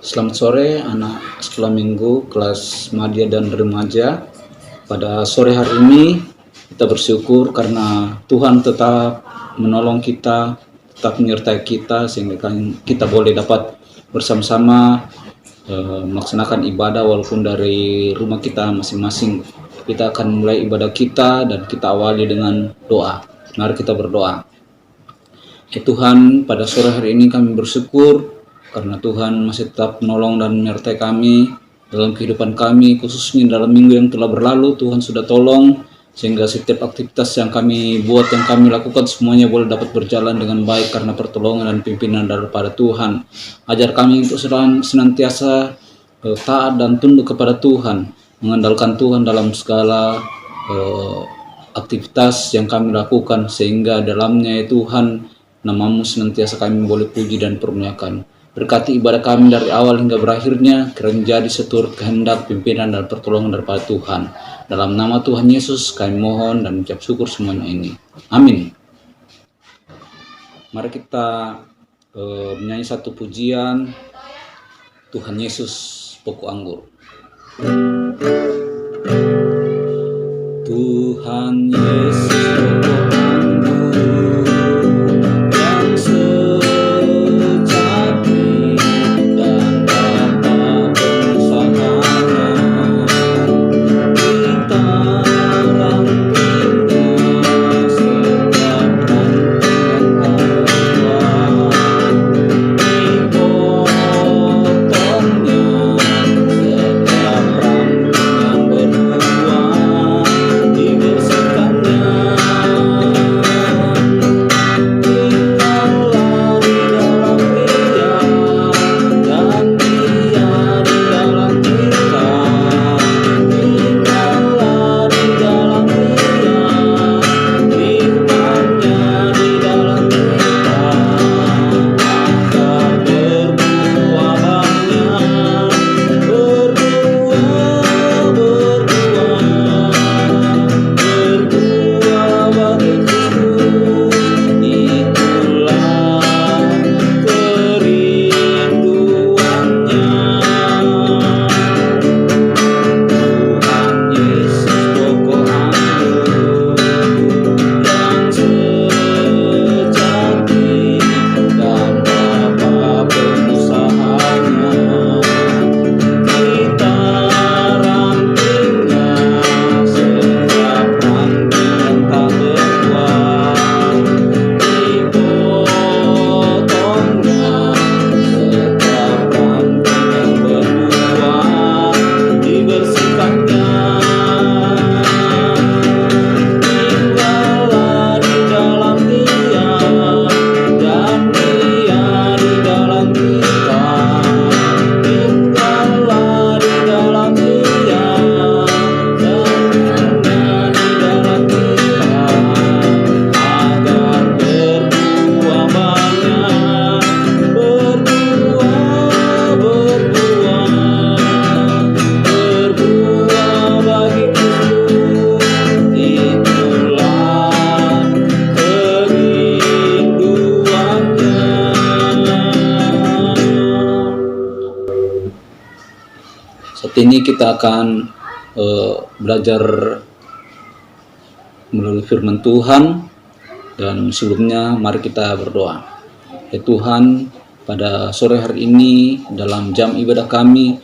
Selamat sore anak sekolah minggu kelas madya dan remaja. Pada sore hari ini kita bersyukur karena Tuhan tetap menolong kita, tetap menyertai kita sehingga kita boleh dapat bersama-sama melaksanakan ibadah walaupun dari rumah kita masing-masing. Kita akan mulai ibadah kita dan kita awali dengan doa. Mari kita berdoa. Tuhan, pada sore hari ini kami bersyukur karena Tuhan masih tetap menolong dan menyertai kami dalam kehidupan kami, khususnya dalam minggu yang telah berlalu. Tuhan sudah tolong sehingga setiap aktivitas yang kami buat, yang kami lakukan, semuanya boleh dapat berjalan dengan baik karena pertolongan dan pimpinan daripada Tuhan. Ajar kami untuk senantiasa taat dan tunduk kepada Tuhan, mengandalkan Tuhan dalam segala aktivitas yang kami lakukan, sehingga dalamnya Tuhan, namamu senantiasa kami boleh puji dan permuliakan. Berkati ibadah kami dari awal hingga berakhirnya, kiranya jadi seturut kehendak, pimpinan, dan pertolongan daripada Tuhan. Dalam nama Tuhan Yesus kami mohon dan ucap syukur semuanya ini. Amin. Mari kita menyanyi satu pujian, Tuhan Yesus pokok anggur. Tuhan Yesus pokok anggur yang sejati dan dapat bersahara, kita rantingnya setiap rantingan Allah, dipotongnya setiap ranting yang berbuah, dibersihkannya. Tinggallah di dalam Dia dan Dia di dalam kita. Tinggallah di dalam Dia, firman-Nya di dalam kita, agar berbuah banyak, berbuah bagi Kristus. Itulah kerinduannya. Tuhan Yesus pokok anggur yang sejati dan dapat bersahara, kita rantingnya setiap ranting yang tak berbuah, dipotongnya setiap ranting yang berbuah, dibersihkannya. Tinggallah di dalam Dia dan Dia di dalam kita. Tinggallah di dalam Dia dan Dia di dalam kita, agar berbuah banyak, berbuah bagi Kristus. Itulah kerinduannya. Saat ini kita akan belajar melalui firman Tuhan, dan sebelumnya mari kita berdoa. Ya Tuhan, pada sore hari ini dalam jam ibadah kami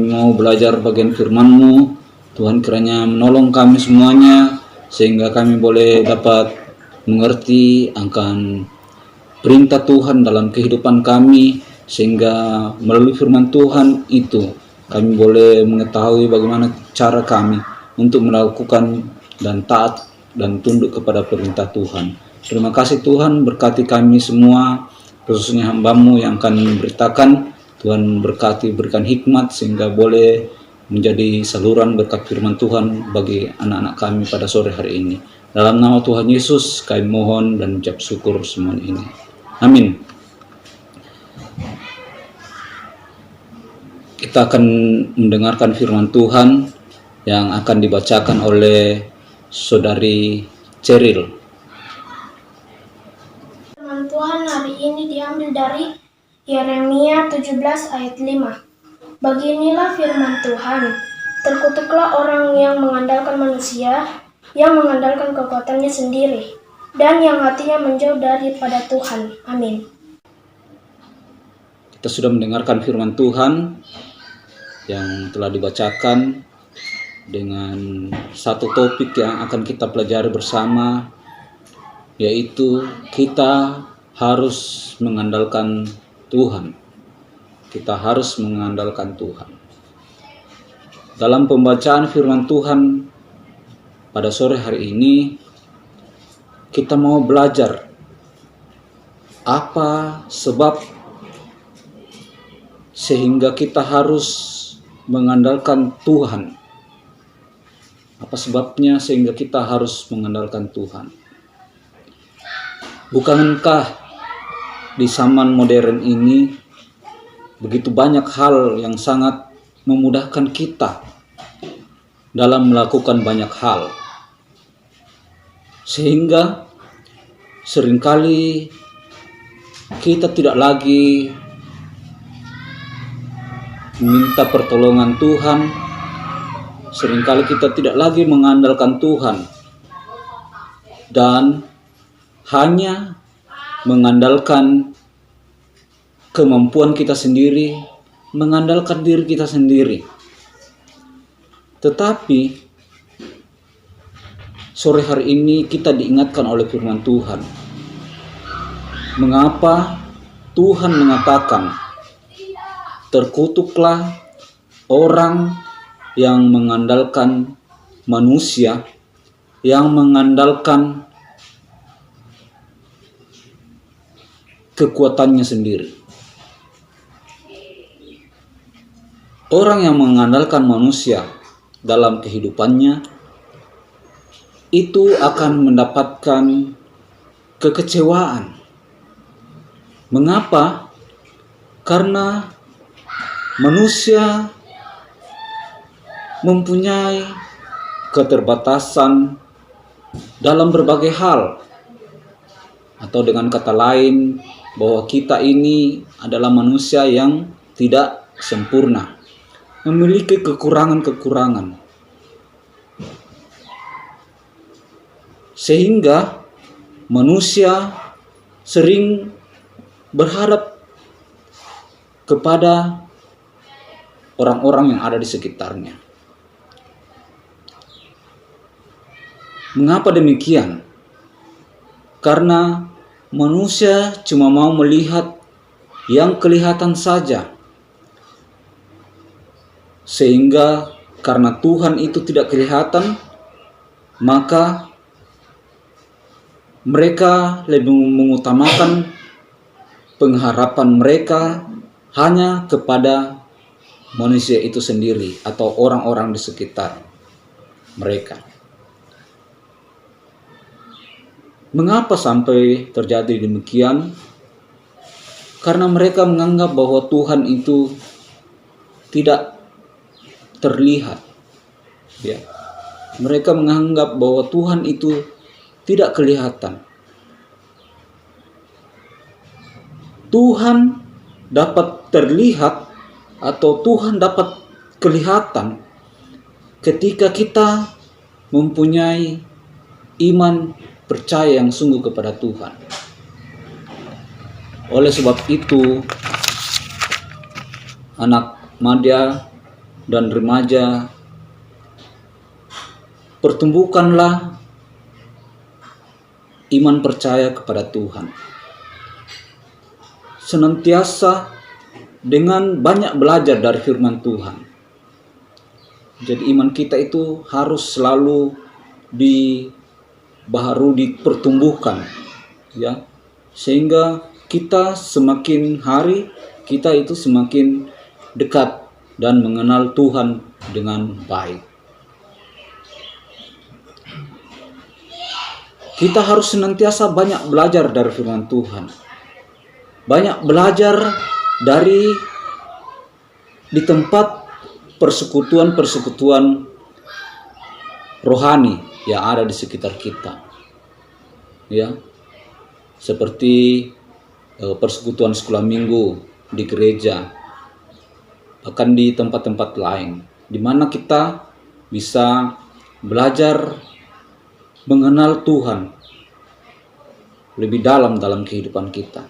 mau belajar bagian firman-Mu. Tuhan, kiranya menolong kami semuanya sehingga kami boleh dapat mengerti akan perintah Tuhan dalam kehidupan kami, sehingga melalui firman Tuhan itu kami boleh mengetahui bagaimana cara kami untuk melakukan dan taat dan tunduk kepada perintah Tuhan. Terima kasih Tuhan, berkati kami semua, khususnya hamba-Mu yang akan memberitakan. Tuhan berkati, berikan hikmat sehingga boleh menjadi saluran berkat firman Tuhan bagi anak-anak kami pada sore hari ini. Dalam nama Tuhan Yesus kami mohon dan ucap syukur semua ini. Amin. Kita akan mendengarkan firman Tuhan yang akan dibacakan oleh Saudari Ceril. Firman Tuhan hari ini diambil dari Yeremia 17 ayat 5. Beginilah firman Tuhan, terkutuklah orang yang mengandalkan manusia, yang mengandalkan kekuatannya sendiri, dan yang hatinya menjauh daripada Tuhan. Amin. Kita sudah mendengarkan firman Tuhan yang telah dibacakan dengan satu topik yang akan kita pelajari bersama, yaitu kita harus mengandalkan Tuhan. Kita harus mengandalkan Tuhan. Dalam pembacaan firman Tuhan pada sore hari ini, kita mau belajar apa sebab sehingga kita harus mengandalkan Tuhan. Apa sebabnya sehingga kita harus mengandalkan Tuhan? Bukankah di zaman modern ini begitu banyak hal yang sangat memudahkan kita dalam melakukan banyak hal, sehingga seringkali kita tidak lagi meminta pertolongan Tuhan, seringkali kita tidak lagi mengandalkan Tuhan dan hanya mengandalkan kemampuan kita sendiri, mengandalkan diri kita sendiri. Tetapi sore hari ini kita diingatkan oleh firman Tuhan. Mengapa Tuhan mengatakan, terkutuklah orang yang mengandalkan manusia, yang mengandalkan kekuatannya sendiri. Orang yang mengandalkan manusia dalam kehidupannya itu akan mendapatkan kekecewaan. Mengapa? Karena manusia mempunyai keterbatasan dalam berbagai hal, atau dengan kata lain, bahwa kita ini adalah manusia yang tidak sempurna, memiliki kekurangan-kekurangan, sehingga manusia sering berharap kepada orang-orang yang ada di sekitarnya. Mengapa demikian? Karena manusia cuma mau melihat yang kelihatan saja, sehingga karena Tuhan itu tidak kelihatan, maka mereka lebih mengutamakan pengharapan mereka hanya kepada manusia itu sendiri atau orang-orang di sekitar mereka. Mengapa sampai terjadi demikian? Karena mereka menganggap bahwa Tuhan itu tidak terlihat. Ya. Mereka menganggap bahwa Tuhan itu tidak kelihatan. Tuhan dapat terlihat atau Tuhan dapat kelihatan ketika kita mempunyai iman percaya yang sungguh kepada Tuhan. Oleh sebab itu, anak madya dan remaja, pertumbuhkanlah iman percaya kepada Tuhan. Senantiasa dengan banyak belajar dari firman Tuhan. Jadi iman kita itu harus selalu baru dipertumbuhkan, ya, sehingga kita semakin hari kita itu semakin dekat dan mengenal Tuhan dengan baik. Kita harus senantiasa banyak belajar dari firman Tuhan, banyak belajar di tempat persekutuan rohani yang ada di sekitar kita, ya, seperti persekutuan sekolah minggu, di gereja, bahkan di tempat-tempat lain, di mana kita bisa belajar mengenal Tuhan lebih dalam kehidupan kita.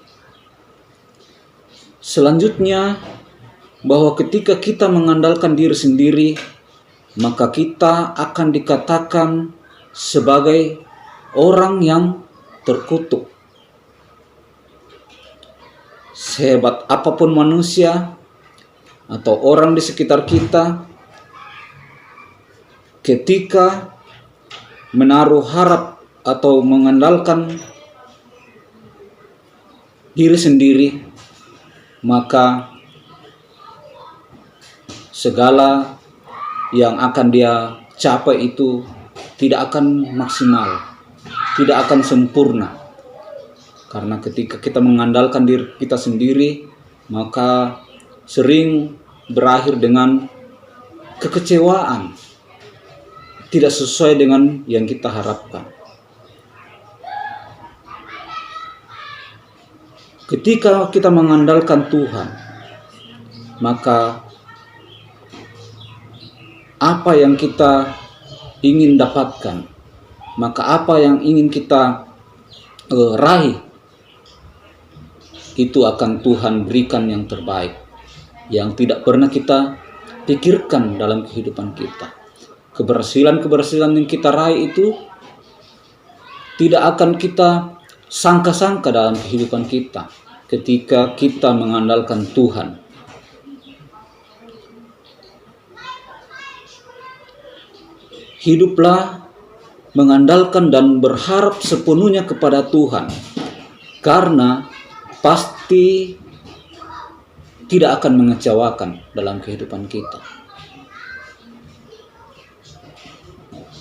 Selanjutnya, bahwa ketika kita mengandalkan diri sendiri, maka kita akan dikatakan sebagai orang yang terkutuk. Sehebat apapun manusia atau orang di sekitar kita, ketika menaruh harap atau mengandalkan diri sendiri, maka segala yang akan dia capai itu tidak akan maksimal, tidak akan sempurna. Karena ketika kita mengandalkan diri kita sendiri, maka sering berakhir dengan kekecewaan, tidak sesuai dengan yang kita harapkan. Ketika kita mengandalkan Tuhan, maka apa yang kita ingin dapatkan, maka apa yang ingin kita raih, itu akan Tuhan berikan yang terbaik, yang tidak pernah kita pikirkan dalam kehidupan kita. Keberhasilan yang kita raih itu tidak akan kita sangka-sangka dalam kehidupan kita ketika kita mengandalkan Tuhan. Hiduplah mengandalkan dan berharap sepenuhnya kepada Tuhan, karena pasti tidak akan mengecewakan dalam kehidupan kita.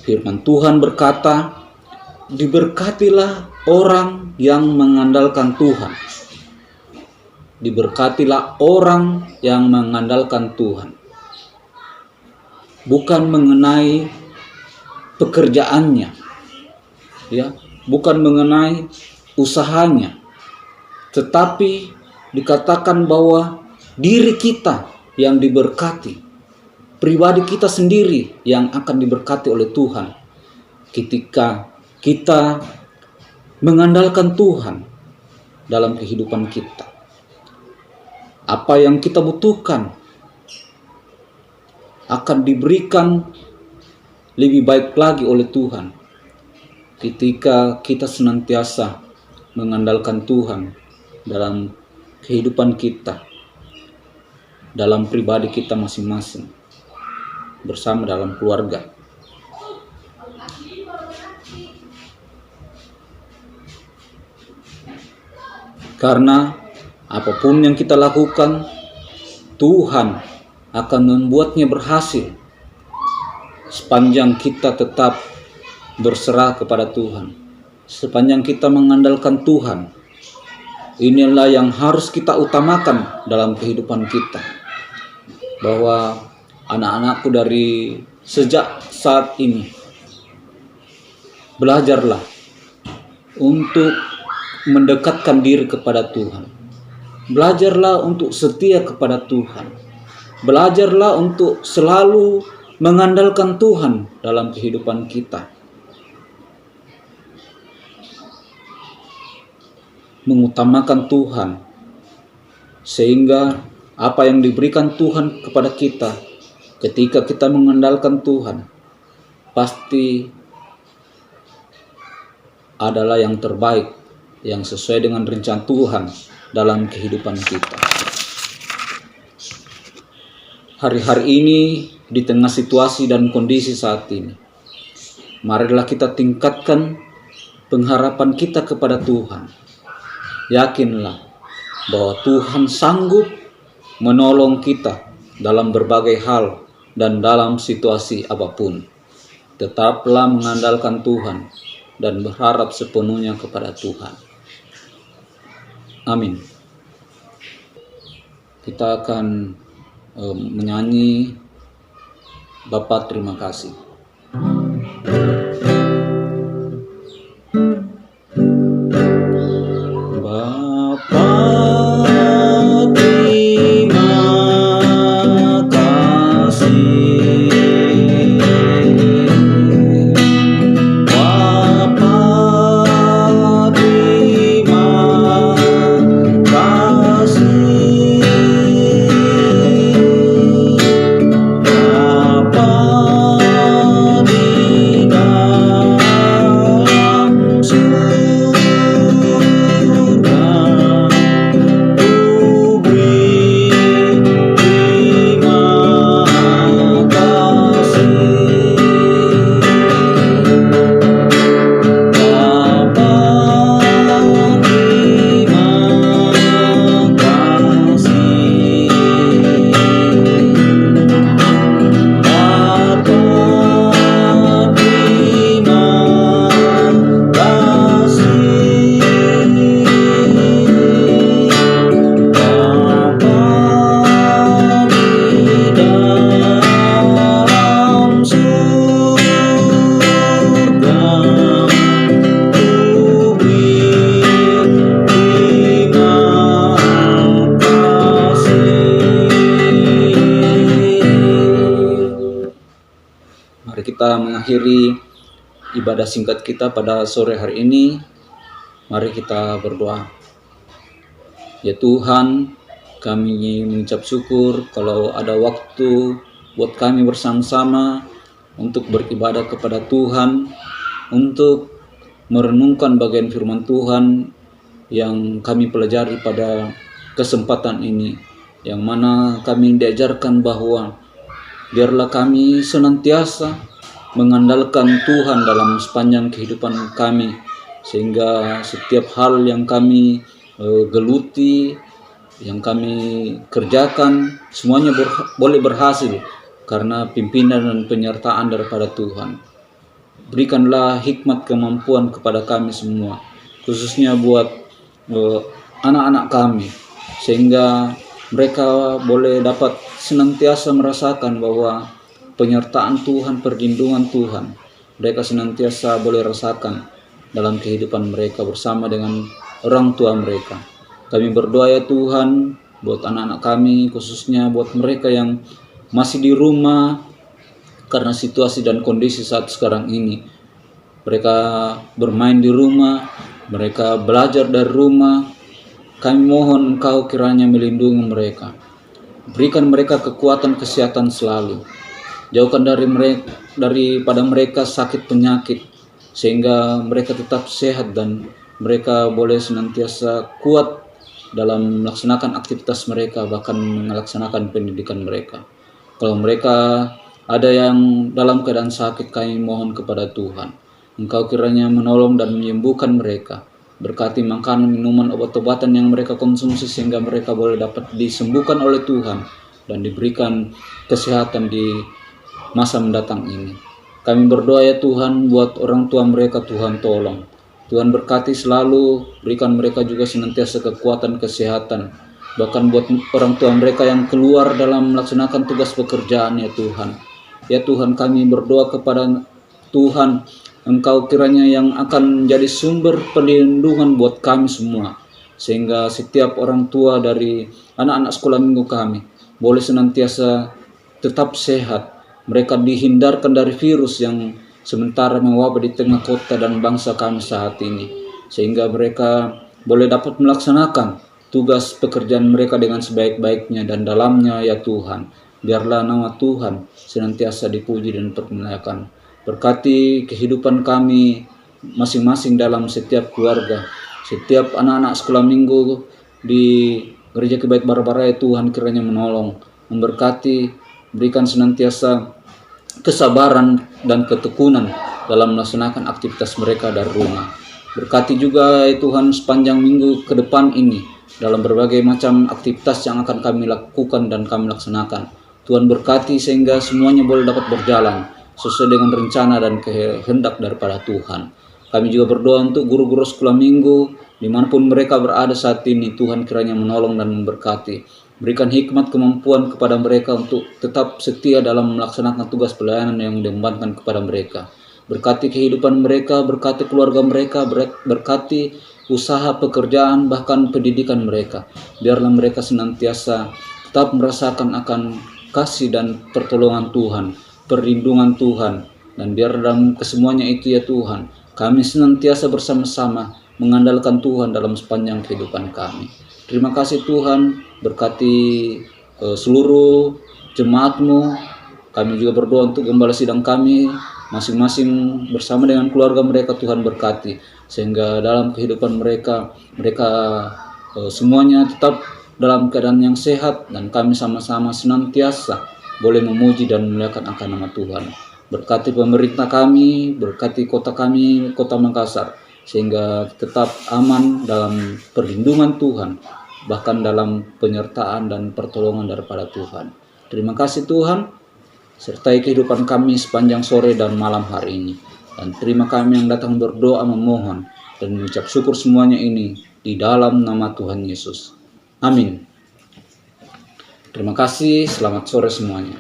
Firman Tuhan berkata, diberkatilah orang yang mengandalkan Tuhan. Diberkatilah orang yang mengandalkan Tuhan. Bukan mengenai pekerjaannya, ya, bukan mengenai usahanya, tetapi dikatakan bahwa diri kita yang diberkati, pribadi kita sendiri yang akan diberkati oleh Tuhan ketika kita mengandalkan Tuhan dalam kehidupan kita. Apa yang kita butuhkan akan diberikan lebih baik lagi oleh Tuhan ketika kita senantiasa mengandalkan Tuhan dalam kehidupan kita, dalam pribadi kita masing-masing, bersama dalam keluarga. Karena apapun yang kita lakukan, Tuhan akan membuatnya berhasil sepanjang kita tetap berserah kepada Tuhan, sepanjang kita mengandalkan Tuhan. Inilah yang harus kita utamakan dalam kehidupan kita, bahwa anak-anakku dari sejak saat ini, belajarlah untuk mendekatkan diri kepada Tuhan. Belajarlah untuk setia kepada Tuhan. Belajarlah untuk selalu mengandalkan Tuhan dalam kehidupan kita. Mengutamakan Tuhan, sehingga apa yang diberikan Tuhan kepada kita ketika kita mengandalkan Tuhan pasti adalah yang terbaik, yang sesuai dengan rencana Tuhan dalam kehidupan kita. Hari-hari ini, di tengah situasi dan kondisi saat ini, marilah kita tingkatkan pengharapan kita kepada Tuhan. Yakinlah bahwa Tuhan sanggup menolong kita dalam berbagai hal dan dalam situasi apapun. Tetaplah mengandalkan Tuhan dan berharap sepenuhnya kepada Tuhan. Amin. Kita akan menyanyi Bapa terima kasih. Bapa mengakhiri ibadah singkat kita pada sore hari ini, mari kita berdoa. Ya Tuhan, kami mengucap syukur kalau ada waktu buat kami bersama-sama untuk beribadah kepada Tuhan, untuk merenungkan bagian firman Tuhan yang kami pelajari pada kesempatan ini, yang mana kami diajarkan bahwa biarlah kami senantiasa mengandalkan Tuhan dalam sepanjang kehidupan kami, sehingga setiap hal yang kami geluti, yang kami kerjakan, semuanya boleh berhasil karena pimpinan dan penyertaan daripada Tuhan. Berikanlah hikmat kemampuan kepada kami semua, khususnya buat anak-anak kami, sehingga mereka boleh dapat senantiasa merasakan bahwa penyertaan Tuhan, perlindungan Tuhan, mereka senantiasa boleh rasakan dalam kehidupan mereka bersama dengan orang tua mereka. Kami berdoa ya Tuhan buat anak-anak kami, khususnya buat mereka yang masih di rumah karena situasi dan kondisi saat sekarang ini. Mereka bermain di rumah, mereka belajar dari rumah. Kami mohon Engkau kiranya melindungi mereka. Berikan mereka kekuatan kesehatan selalu. Jauhkan daripada mereka sakit penyakit, sehingga mereka tetap sehat dan mereka boleh senantiasa kuat dalam melaksanakan aktivitas mereka, bahkan melaksanakan pendidikan mereka. Kalau mereka ada yang dalam keadaan sakit, kami mohon kepada Tuhan, Engkau kiranya menolong dan menyembuhkan mereka. Berkati makanan, minuman, obat-obatan yang mereka konsumsi sehingga mereka boleh dapat disembuhkan oleh Tuhan dan diberikan kesehatan di masa mendatang ini. Kami berdoa ya Tuhan buat orang tua mereka, Tuhan tolong. Tuhan berkati selalu, berikan mereka juga senantiasa kekuatan kesehatan. Bahkan buat orang tua mereka yang keluar dalam melaksanakan tugas pekerjaan ya Tuhan. Ya Tuhan, kami berdoa kepada Tuhan, Engkau kiranya yang akan menjadi sumber perlindungan buat kami semua, sehingga setiap orang tua dari anak-anak sekolah minggu kami boleh senantiasa tetap sehat. Mereka dihindarkan dari virus yang sementara mewabah di tengah kota dan bangsa kami saat ini, sehingga mereka boleh dapat melaksanakan tugas pekerjaan mereka dengan sebaik-baiknya dan dalamnya ya Tuhan. Biarlah nama Tuhan senantiasa dipuji dan dipermuliakan. Berkati kehidupan kami masing-masing dalam setiap keluarga, setiap anak-anak sekolah minggu di Gereja Kebait Barbara ya Tuhan kiranya menolong, memberkati, berikan senantiasa kesabaran dan ketekunan dalam melaksanakan aktivitas mereka dari rumah. Berkati juga ya Tuhan sepanjang minggu ke depan ini dalam berbagai macam aktivitas yang akan kami lakukan dan kami laksanakan. Tuhan berkati sehingga semuanya boleh dapat berjalan sesuai dengan rencana dan kehendak daripada Tuhan. Kami juga berdoa untuk guru-guru sekolah minggu dimanapun mereka berada saat ini. Tuhan kiranya menolong dan memberkati. Berikan hikmat kemampuan kepada mereka untuk tetap setia dalam melaksanakan tugas pelayanan yang diembankan kepada mereka. Berkati kehidupan mereka, berkati keluarga mereka, berkati usaha pekerjaan, bahkan pendidikan mereka. Biarlah mereka senantiasa tetap merasakan akan kasih dan pertolongan Tuhan, perlindungan Tuhan, dan biar dalam kesemuanya itu ya Tuhan, kami senantiasa bersama-sama mengandalkan Tuhan dalam sepanjang kehidupan kami. Terima kasih Tuhan, berkati seluruh jemaat-Mu. Kami juga berdoa untuk gembala sidang kami masing-masing bersama dengan keluarga mereka. Tuhan berkati sehingga dalam kehidupan mereka semuanya tetap dalam keadaan yang sehat, dan kami sama-sama senantiasa boleh memuji dan memuliakan akan nama Tuhan. Berkati pemerintah kami, berkati kota kami, kota Makassar, sehingga tetap aman dalam perlindungan Tuhan, bahkan dalam penyertaan dan pertolongan daripada Tuhan. Terima kasih Tuhan, sertai kehidupan kami sepanjang sore dan malam hari ini. Dan terima kami yang datang berdoa memohon dan mengucap syukur semuanya ini di dalam nama Tuhan Yesus. Amin. Terima kasih, selamat sore semuanya.